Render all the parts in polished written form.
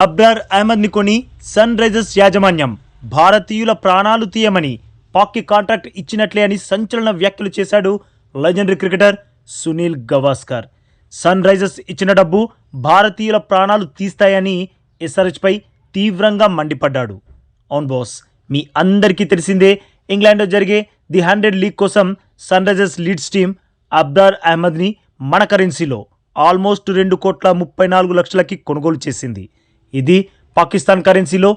అబ్రార్ అహ్మద్ ని కొని sun Risers యాజమాన్యం భారతీయుల ప్రాణాలు తీయమని పాక్కి కాంట్రాక్ట్ ఇచ్చినట్లే అని సంచలన వ్యాఖ్యలు చేశాడు legendary cricketer Sunil Gavaskar. Sunrisers ఇచ్చిన డబ్బు భారతీయుల ప్రాణాలు తీస్తాయని ఎస్ఆర్హెచ్పై తీవ్రంగా మండిపడ్డాడు. అవును బాస్, మీ అందరికీ తెలిసిందే, ఇంగ్లాండ్లో జరిగే ది 100 లీగ్ కోసం Sunrisers Leeds team Abrar అహ్మద్ని మన కరెన్సీలో ఆల్మోస్ట్ 2,34,00,000కి కొనుగోలు చేసింది. ఇది పాకిస్తాన్ కరెన్సీలో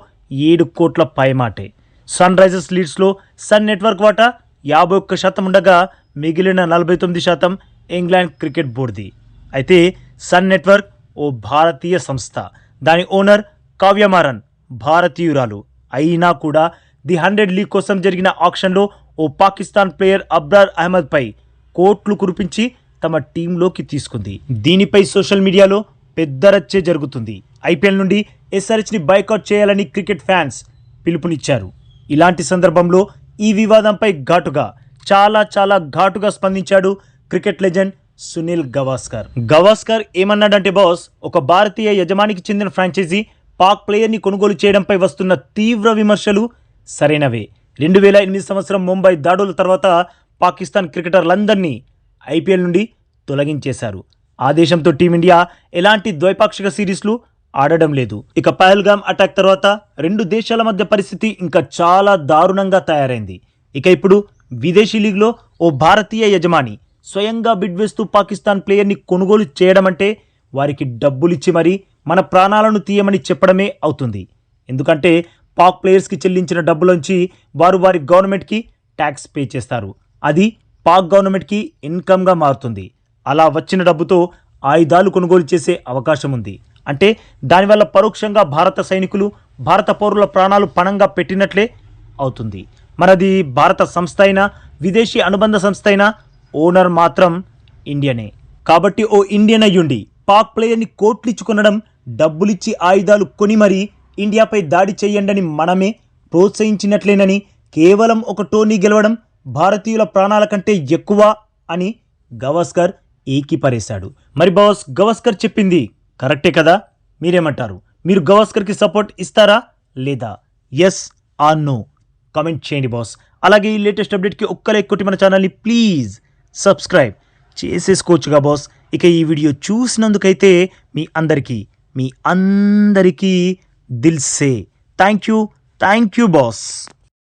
7 కోట్ల పైమాటే. సన్ రైజర్స్ లీడ్స్లో సన్ నెట్వర్క్ వాటా 51% ఉండగా మిగిలిన 49% ఇంగ్లాండ్ క్రికెట్ బోర్డుది. అయితే సన్ నెట్వర్క్ ఓ భారతీయ సంస్థ, దాని ఓనర్ కావ్య మారన్ భారతీయురాలు. అయినా కూడా ది 100 లీగ్ కోసం జరిగిన ఆక్షన్లో ఓ పాకిస్తాన్ ప్లేయర్ అబ్రార్ అహ్మద్పై కోట్లు కురిపించి తమ టీంలోకి తీసుకుంది. దీనిపై సోషల్ మీడియాలో పెద్ద రచ్చే జరుగుతుంది. ఐపీఎల్ నుండి ఎస్ఆర్హెచ్ని బైకాట్ చేయాలని క్రికెట్ ఫ్యాన్స్ పిలుపునిచ్చారు. ఇలాంటి సందర్భంలో ఈ వివాదంపై చాలా ఘాటుగా స్పందించాడు క్రికెట్ లెజెండ్ సునీల్ గవాస్కర్. గవాస్కర్ ఏమన్నాడంటే బాస్, ఒక భారతీయ యజమానికి చెందిన ఫ్రాంచైజీ పాక్ ప్లేయర్ని కొనుగోలు చేయడంపై వస్తున్న తీవ్ర విమర్శలు సరైనవే. 2008 సంవత్సరం ముంబై దాడుల తర్వాత పాకిస్తాన్ క్రికెటర్లందరినీ ఐపీఎల్ నుండి తొలగించేశారు. ఆ దేశంతో టీమిండియా ఎలాంటి ద్వైపాక్షిక సిరీస్లు ఆడడం లేదు. ఇక పహల్గామ్ అటాక్ తర్వాత 2 దేశాల మధ్య పరిస్థితి ఇంకా చాలా దారుణంగా తయారైంది. ఇక ఇప్పుడు విదేశీ లీగ్లో ఓ భారతీయ యజమాని స్వయంగా బిడ్ వేస్తూ పాకిస్తాన్ ప్లేయర్ని కొనుగోలు చేయడం అంటే వారికి డబ్బులిచ్చి మరీ మన ప్రాణాలను తీయమని చెప్పడమే అవుతుంది. ఎందుకంటే పాక్ ప్లేయర్స్కి చెల్లించిన డబ్బులోంచి వారు వారి గవర్నమెంట్కి ట్యాక్స్ పే చేస్తారు. అది పాక్ గవర్నమెంట్కి ఇన్కమ్గా మారుతుంది. అలా వచ్చిన డబ్బుతో ఆయుధాలు కొనుగోలు చేసే అవకాశం ఉంది. అంటే దానివల్ల పరోక్షంగా భారత సైనికులు, భారత పౌరుల ప్రాణాలు పణంగా పెట్టినట్లే అవుతుంది. మనది భారత సంస్థ అయినా, విదేశీ అనుబంధ సంస్థ అయినా ఓనర్ మాత్రం ఇండియనే. కాబట్టి ఓ ఇండియన్ అయ్యుండి పాక్ ప్లేయర్ని కోట్లిచ్చి కొనడం, డబ్బులిచ్చి ఆయుధాలు కొని మరీ ఇండియాపై దాడి చేయండని మనమే ప్రోత్సహించినట్లేనని, కేవలం ఒక టోర్నీ గెలవడం భారతీయుల ప్రాణాల కంటే ఎక్కువ అని గవాస్కర్ ఏకిపరేశాడు. మరి బాస్, గవాస్కర్ చెప్పింది కరెక్టే కదా? మీరేమంటారు? మీరు గవాస్కర్కి సపోర్ట్ ఇస్తారా లేదా? ఎస్ ఆర్ నో కామెంట్ చేయండి బాస్. అలాగే ఈ లేటెస్ట్ అప్డేట్కి ఒక్క లైక్ కొట్టి మన ఛానల్ని ప్లీజ్ సబ్స్క్రైబ్ చేసేసుకోవచ్చుగా బాస్. ఇక ఈ వీడియో చూసినందుకైతే మీ అందరికీ దిల్ సే థ్యాంక్ యూ బాస్.